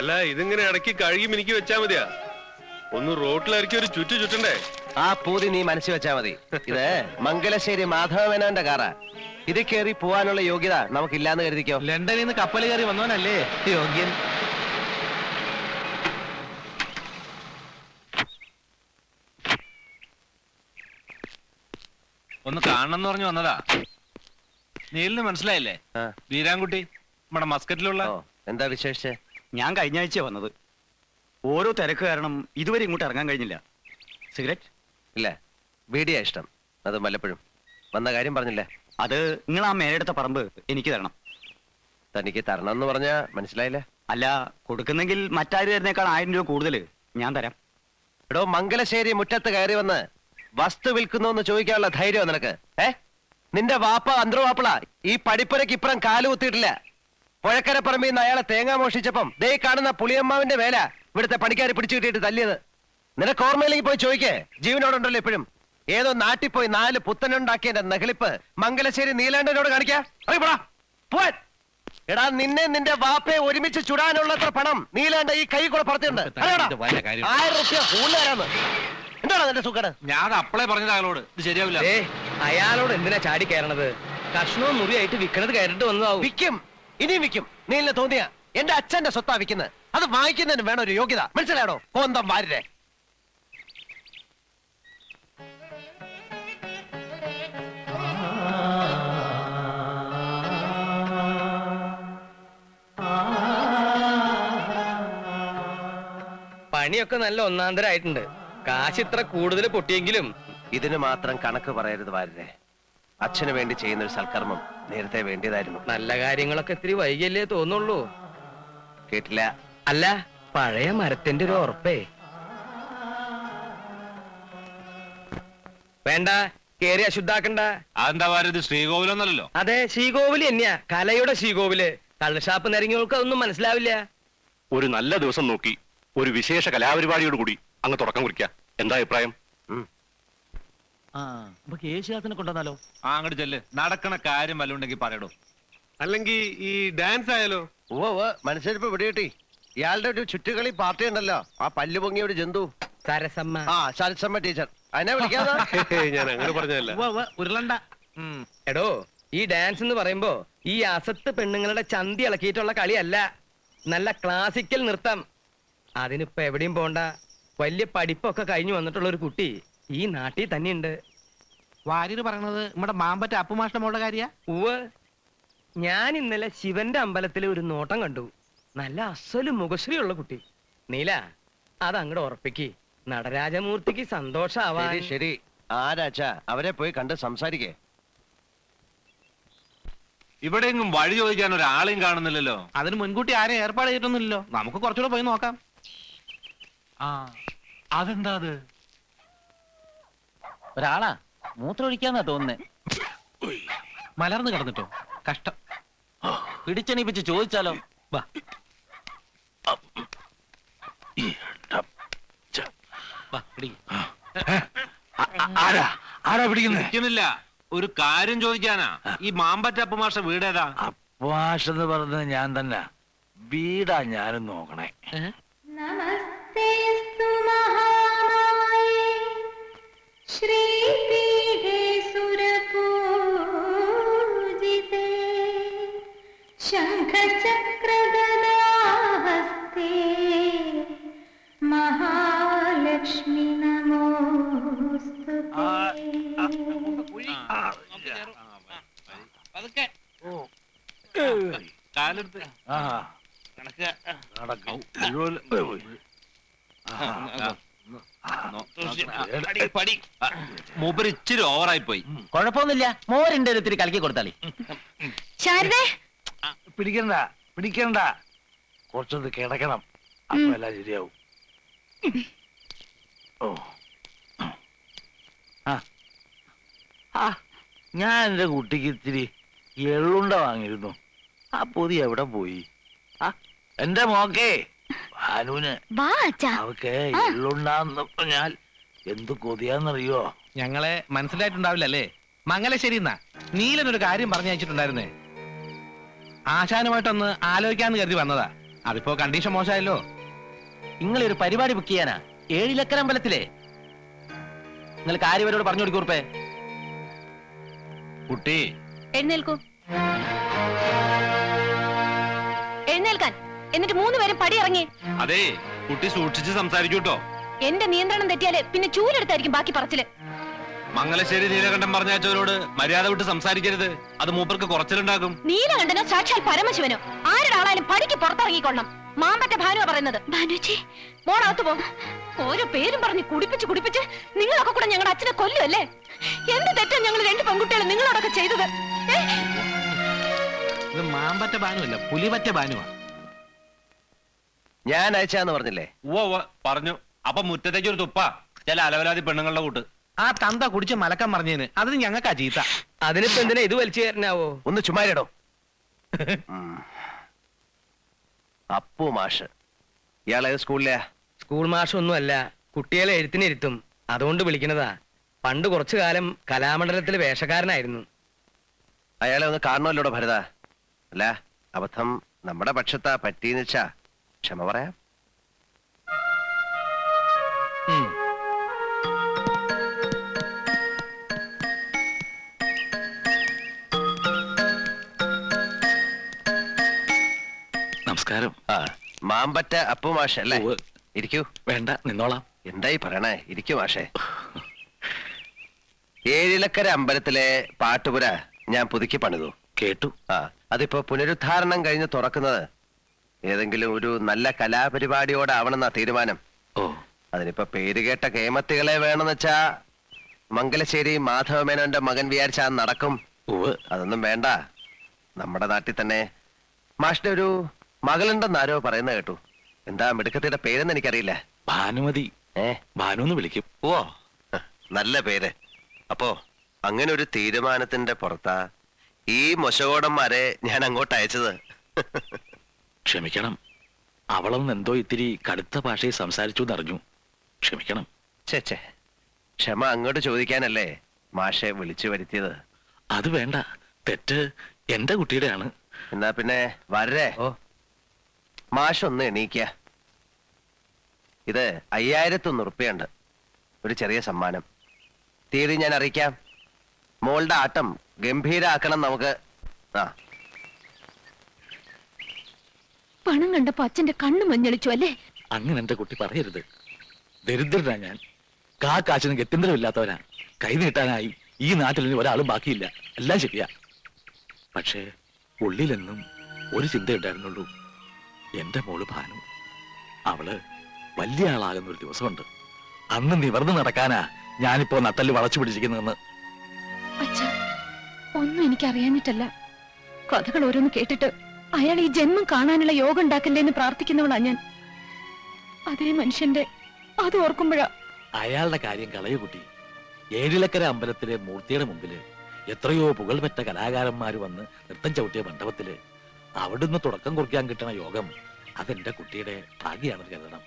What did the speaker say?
അല്ല ഇതിങ്ങനെ ഇടയ്ക്ക് കഴുകി മിനിക്ക് വെച്ചാ മതിയാ. ഒന്ന് റോട്ടിലിറക്കി ഒരു ചുറ്റണ്ടേ? ആ പൂതി നീ മനസ്സിൽ വെച്ചാ മതി. ഇത് മംഗലശ്ശേരി മാധവമേനോന്റെ കാറാ. ഇത് കയറി പോവാനുള്ള യോഗ്യത നമുക്കില്ലാന്ന് കരുതിക്കോ. ലണ്ടനിൽ നിന്ന് കപ്പൽ കയറി വന്നവനല്ലേ യോഗ്യൻ. ഒന്ന് കാണണമെന്ന് പറഞ്ഞു വന്നതാ. നീലിന് മനസ്സിലായില്ലേ? വീരാൻകുട്ടി നമ്മുടെ മസ്കറ്റിലുള്ള. എന്താ വിശേഷിച്ച്? ഞാൻ കഴിഞ്ഞ ആഴ്ച വന്നത്. ഓരോ തിരക്ക് കാരണം ഇതുവരെ ഇങ്ങോട്ട് ഇറങ്ങാൻ കഴിഞ്ഞില്ല. സിഗരറ്റ് ഇല്ല, ബീഡിയാ ഇഷ്ടം. അത് വല്ലപ്പോഴും. വന്ന കാര്യം പറഞ്ഞില്ലേ? അത് നിങ്ങൾ ആ മേലെടുത്ത പറമ്പ് എനിക്ക് തരണം. തനിക്ക് തരണം എന്ന് പറഞ്ഞാ മനസ്സിലായില്ല. അല്ല, കൊടുക്കുന്നെങ്കിൽ മറ്റാര് തരുന്നേക്കാൾ 1000 രൂപ കൂടുതൽ ഞാൻ തരാം. എടോ, മംഗലശ്ശേരി മുറ്റത്ത് കയറി വന്ന് വസ്തു വിൽക്കുന്നു എന്ന് ചോദിക്കാനുള്ള ധൈര്യം നിനക്ക്? നിന്റെ വാപ്പ അന്തർവാപ്പിള ഈ പടിപ്പുരക്ക് ഇപ്പുറം കാല് കുത്തിയിട്ടില്ല. പുഴക്കര പറമ്പിൽ നിന്ന് അയാളെ തേങ്ങ മോഷിച്ചപ്പം ദേ കാണുന്ന പുളിയമ്മാവിന്റെ വേല ഇവിടുത്തെ പണിക്കാരെ പിടിച്ചു കിട്ടിയിട്ട് തല്ലിയത്. നിനക്ക് ഓർമ്മയിലേക്ക് പോയി ചോദിക്കേ. ജീവനോടുണ്ടല്ലോ ഇപ്പോഴും. ഏതോ നാട്ടിൽ പോയി 4 പുത്തനുണ്ടാക്കിയതിന്റെ നെഹളിപ്പ് മംഗലശ്ശേരി നീലാണ്ടനോട് കാണിക്കാ. എടാ, നിന്നെ നിന്റെ വാപ്പയെ ഒരുമിച്ച് ചുടാനുള്ളത്ര പണം നീലാണ്ട ഈ കൈ കൂടെ പറത്തിയുണ്ട്. 1000 രൂപ കൂടുതലാരാന്ന്. എന്താണ് നിന്റെ സുഖം? ഞാൻ അപ്പളേ പറഞ്ഞത് അയാളോട് ഇത് ശരിയാവില്ല. അയാളോട് എന്തിനാ ചാടി കയറണത്? കഷ്ണവും മുറിയായിട്ട് വിൽക്കണത് കയറിട്ട് വന്നതാവും. വിൽക്കും, ഇനിയും വിൽക്കും. നീലിനെ തോന്നിയ എന്റെ അച്ഛന്റെ സ്വത്താ വിൽക്കുന്നത്. അത് വാങ്ങിക്കുന്നതിന് വേണം ഒരു യോഗ്യത. മനസ്സിലായോ? കോന്തം വാരിരെ. പണിയൊക്കെ നല്ല ഒന്നാന്തരായിട്ടുണ്ട്. കാശ് ഇത്ര കൂടുതൽ പൊട്ടിയെങ്കിലും ഇതിന് മാത്രം കണക്ക് പറയരുത് വാരിരെ. അച്ഛന് വേണ്ടി ചെയ്യുന്ന ഒരു സൽക്കർമ്മം നേരത്തെ വേണ്ടിയതായിരുന്നു. നല്ല കാര്യങ്ങളൊക്കെ ഇത്തിരി വൈകിയല്ലേ തോന്നുള്ളൂ. കേട്ടില്ല? അല്ല, പഴയ മരത്തിന്റെ ഒരു ഉറപ്പേ. വേണ്ട, കേറി അശുദ്ധാക്കണ്ട. അതെന്താ പറയുന്നത്? ശ്രീകോവിലൊന്നല്ലോ. അതെ, ശ്രീകോവില് തന്നെയാ. കലയുടെ ശ്രീകോവില്. കള്ളഷാപ്പ് നിരങ്ങിയവർക്ക് അതൊന്നും മനസ്സിലാവില്ല. ഒരു നല്ല ദിവസം നോക്കി ഒരു വിശേഷ കലാപരിപാടിയോട് കൂടി അങ്ങ് തുടക്കം കുറിക്കാം. എന്താ അഭിപ്രായം? കേശാസിനെ കൊണ്ടുവന്നാലോ? അങ്ങോട്ട് ചെല്ല്. നടക്കണ കാര്യം വല്ലുണ്ടെങ്കിൽ പറയടോ. അല്ലെങ്കിൽ ഈ ഡാൻസ് ആയാലോ? മനസ്സിലിപ്പോ പിടികിട്ടി. ഇയാളുടെ ഒരു ചുറ്റുകളി പാർട്ടി ഉണ്ടല്ലോ, ആ പല്ല് പൊങ്ങിയ ഒരു ജന്തു. സരസമ്മ. സരസമ്മ ടീച്ചർ. അതിനെ വിളിക്കാതെ. ഞാൻ അങ്ങനെ പറഞ്ഞതല്ല. ഉരുളണ്ട. എടോ, ഈ ഡാൻസ് എന്ന് പറയുമ്പോ ഈ അസത്ത് പെണ്ണുങ്ങളുടെ ചന്തി ഇളക്കിയിട്ടുള്ള കളിയല്ല. നല്ല ക്ലാസിക്കൽ നൃത്തം. അതിനിപ്പോ എവിടെയും പോണ്ട. വലിയ പഠിപ്പൊക്കെ കഴിഞ്ഞു വന്നിട്ടുള്ള ഒരു കുട്ടി ഈ നാട്ടിൽ തന്നെയുണ്ട്. വാര്യര് പറയണത് നമ്മുടെ മാമ്പറ്റ അപ്പുമാഷ്ട മോളുടെ കാര്യ? ഉവ്വ്. ഞാൻ ഇന്നലെ ശിവന്റെ അമ്പലത്തിൽ ഒരു നോട്ടം കണ്ടു. നല്ല അസല് മുഖശ്രീ ഉള്ള കുട്ടി. നീല, അത് അങ്ങോട്ട് ഉറപ്പിക്ക്. നടരാജമൂർത്തിക്ക് സന്തോഷാവാൻ. ശരി, ആരാച്ചാ അവരെ പോയി കണ്ട് സംസാരിക്കേ. ഇവിടെയെങ്കിലും വഴി ചോദിക്കാൻ ഒരാളെയും കാണുന്നില്ലല്ലോ. അതിന് മുൻകൂട്ടി ആരെയും ഏർപ്പാട് ചെയ്തിട്ടൊന്നുമില്ലല്ലോ. നമുക്ക് കുറച്ചുകൂടെ പോയി നോക്കാം. അതെന്താ അത്? ഒരാളാ മൂത്രമൊഴിക്കാന്നാ തോന്നുന്നേ. മലർന്നു കിടന്നിട്ടോ? കഷ്ടം. പിടിച്ചെണീപ്പിച്ച് ചോദിച്ചാലോ? വാ. ആരാ പിടിക്കുന്നില്ല. ഒരു കാര്യം ചോദിക്കാനാ. ഈ മാമ്പറ്റ അപ്പുമാഷ വീടേതാ? അപ്പുമാഷെന്ന് പറഞ്ഞത് ഞാൻ തന്നെ. വീടാ ഞാനും നോക്കണേ. നമസ്തേസ്തു മഹാമായേ ശ്രീപീഠേ സുരപൂജിതേ ശംഖചക്രഗദാഹസ്തേ മഹാലക്ഷ്മി നമോസ്തുതേ. കാലെടുത്ത് മൂപ്പര് ഇച്ചിരി ഓവറായി പോയി. കുഴപ്പമൊന്നുമില്ല, മോരിന്റെ ഒത്തിരി കലക്കി കൊടുത്താളി. പിടിക്കണ്ട കുറച്ചൊന്ന് കിടക്കണം. അപ്പൊ എല്ലാം ശരിയാവും. ഞാൻ എന്റെ കുട്ടിക്ക് ഇത്തിരി എള്ളുണ്ട വാങ്ങിയിരുന്നു. ആ പൊതി എവിടെ പോയി? എന്റെ മോക്കേ ഭാനുവിന് അവക്ക് എള്ളുണ്ടാന്ന് പറഞ്ഞാൽ എന്ത് കൊതിയാന്നറിയോ? ഞങ്ങളെ മനസ്സിലായിട്ടുണ്ടാവില്ലല്ലേ? മംഗലശ്ശേരി എന്നാ നീലനൊരു കാര്യം പറഞ്ഞു അയച്ചിട്ടുണ്ടായിരുന്നേ. ആശാനുമായിട്ടൊന്ന് ആലോചിക്കാന്ന് കരുതി വന്നതാ. അതിപ്പോ കണ്ടീഷൻ മോശമായല്ലോ. നിങ്ങൾ ഒരു പരിപാടി ബുക്ക് ചെയ്യാനാ 7 ലക്കര അമ്പലത്തിലെ. നിങ്ങൾ കാര്യവരോട് പറഞ്ഞു കൊടുക്കൂർപ്പേ. കുട്ടി എഴുന്നേൽക്കൂ. എഴുന്നേൽക്കാൻ. എന്നിട്ട് 3 പേരും പടി ഇറങ്ങി. അതെ, കുട്ടി സൂക്ഷിച്ച് സംസാരിക്കൂ കേട്ടോ. എന്റെ നിയന്ത്രണം തെറ്റിയാല് പിന്നെ ചൂലെടുത്തായിരിക്കും ബാക്കി പറച്ചില്. മംഗലശ്ശേരി നീലകണ്ഠൻ പറഞ്ഞയച്ചവരോട് മര്യാദ വിട്ട് സംസാരിക്കരുത്. അത് മൂപ്പർക്ക് കുറച്ചിലുണ്ടാക്കും. നീലകണ്ഠനോ സാക്ഷാൽ പരമശിവനോ ആരുടെ ആളായാലും പടിക്ക് പുറത്തിറങ്ങിക്കൊള്ളണം. മാമ്പറ്റ ഭാനുവ പറയുന്നത്. ഭാനുജി മോളകത്ത് പോ. ഓരോ പേരും പറഞ്ഞ് കുടിപ്പിച്ച് നിങ്ങളൊക്കെ കൂടെ ഞങ്ങളുടെ അച്ഛനെ കൊല്ലുമല്ലേ? എന്ത് തെറ്റാ ഞങ്ങൾ 2 പെൺകുട്ടികളും നിങ്ങളോടൊക്കെ ചെയ്തത്? ഇത് മാമ്പറ്റ ബാനുവല്ല, പുലിപറ്റ ബാനുവാ. ഞാൻ അയച്ചാന്ന് പറഞ്ഞില്ലേ? ഉവ്വ പറഞ്ഞു. അപ്പൊ മുറ്റത്തേക്ക് ഒരു തുപ്പ ചില അലവലാതി പെണ്ണുങ്ങളുടെ കൂട്ട്. ആ തന്ത കുടിച്ച് മലക്കം പറഞ്ഞതിന് അതിന് ഞങ്ങൾക്കാ ചീത്ത. അതിനിപ്പോ എന്തിനാ ഇത് വലിച്ചു കയറിനാവോ? ഒന്ന് ചുമ്മാരിടോ. അപ്പു മാഷ് ഇയാളെ സ്കൂളിലെയാ? സ്കൂൾ മാഷൊന്നും അല്ല, കുട്ടികളെ എഴുത്തിനിരുത്തും, അതുകൊണ്ട് വിളിക്കുന്നതാ. പണ്ട് കുറച്ചു കാലം കലാമണ്ഡലത്തിലെ വേഷക്കാരനായിരുന്നു. അയാളെ ഒന്ന് കാണണമല്ലോടോ ഭരത. അല്ല, അബദ്ധം നമ്മുടെ പക്ഷത്താ പറ്റീന്ന് വെച്ചാ ക്ഷമ പറയാം. ഉം. നമസ്കാരം. ആ, മാമ്പറ്റ അപ്പു മാഷ് അല്ലേ? ഉവ്വ്. ഇരിക്കൂ. വേണ്ട, നിന്നോളാം. എന്തായി പറയണേ? ഇരിക്കൂ മാഷേ. 7 ലക്കര അമ്പലത്തിലെ പാട്ടുപുര ഞാൻ പുതുക്കി പണിതു. കേട്ടു. ആ, അതിപ്പോ പുനരുദ്ധാരണം കഴിഞ്ഞ് തുറക്കുന്നത് ഏതെങ്കിലും ഒരു നല്ല കലാപരിപാടിയോടാവണമെന്നാ തീരുമാനം. ഓ, അതിനിപ്പോ പേരുകേട്ട കേമത്തികളെ വേണമെന്ന് വെച്ചാ മംഗലശ്ശേരി മാധവമേനോന്റെ മകൻ വിചാരിച്ചാ നടക്കും. ഉവ്വ്. അതൊന്നും വേണ്ട. നമ്മുടെ നാട്ടിൽ തന്നെ മാഷിന്റെ ഒരു മകളുണ്ടെന്ന് ആരോ പറയുന്നത് കേട്ടു. എന്താ മിടുക്കത്തിയുടെ പേരെന്ന് എനിക്കറിയില്ല. ഭാനുമതി. ഏ, ഭാനു എന്ന് വിളിക്കും. ഓ, നല്ല പേര്. അപ്പോ അങ്ങനെ ഒരു തീരുമാനത്തിന്റെ പുറത്താ ഈ മൊശകോടന്മാരെ ഞാൻ അങ്ങോട്ട് അയച്ചത്. ക്ഷമിക്കണം, അവളൊന്ന് എന്തോ ഇത്തിരി കടുത്ത ഭാഷയിൽ സംസാരിച്ചു എന്നറിഞ്ഞു. ക്ഷമിക്കണം. ചേ, ക്ഷമ അങ്ങോട്ട് ചോദിക്കാനല്ലേ മാഷെ വിളിച്ചു വരുത്തിയത്. അത് വേണ്ട, തെറ്റ് എന്റെ കുട്ടിയുടെയാണ്. എന്നാ പിന്നെ വരേ. ഓ, മാഷൊന്ന് എണീക്ക. ഇത് 5001 ഉറുപ്പ്യുണ്ട്, ഒരു ചെറിയ സമ്മാനം. തീയതി ഞാൻ അറിയിക്കാം. മോളുടെ ആട്ടം ഗംഭീരാക്കണം നമുക്ക്. ആ, പണം കണ്ടപ്പോ അച്ഛന്റെ കണ്ണ് മഞ്ഞളിച്ചു അല്ലേ? അങ്ങനെ എന്റെ കുട്ടി പറയരുത്. ദരിദ്രനാ ഞാൻ. കാശിന് ഗത്യന്തരമില്ലാത്തവനാ. കൈ നീട്ടാനായി ഈ നാട്ടിൽ ഇനി ഒരാളും ബാക്കിയില്ല. എല്ലാം ശരിയാ. പക്ഷേ ഉള്ളിലെന്നും ഒരു ചിന്തയുണ്ടായിരുന്നുള്ളൂ. എന്റെ മോള് ഭാനു. അവള് വലിയ ആളാകുന്ന ഒരു ദിവസമുണ്ട്. അന്ന് നിവർന്ന് നടക്കാനാ ഞാനിപ്പോ നട്ടല് വളച്ചു പിടിച്ചിരിക്കുന്നതെന്ന്. അച്ഛാ, ഒന്നും എനിക്ക് അറിയാഞ്ഞിട്ടല്ല. കഥകൾ ഓരോന്ന് കേട്ടിട്ട് അയാൾ ഈ ജന്മം കാണാനുള്ള യോഗം ഉണ്ടാക്കല്ലേ എന്ന് പ്രാർത്ഥിക്കുന്നവളാ ഞാൻ. അതേ മനുഷ്യന്റെ അത് ഓർക്കുമ്പോഴാ. അയാളുടെ കാര്യം കളയു കുട്ടി. 7 ലക്കര അമ്പലത്തിലെ മൂർത്തിയുടെ മുമ്പില് എത്രയോ പുകൾപെറ്റ കലാകാരന്മാര് വന്ന് നൃത്തം ചവിട്ടിയ മണ്ഡപത്തില് അവിടുന്ന് തുടക്കം കുറിക്കാൻ കിട്ടണ യോഗം അതെന്റെ കുട്ടിയുടെ ഭാഗ്യാണെന്ന് കരുതണം.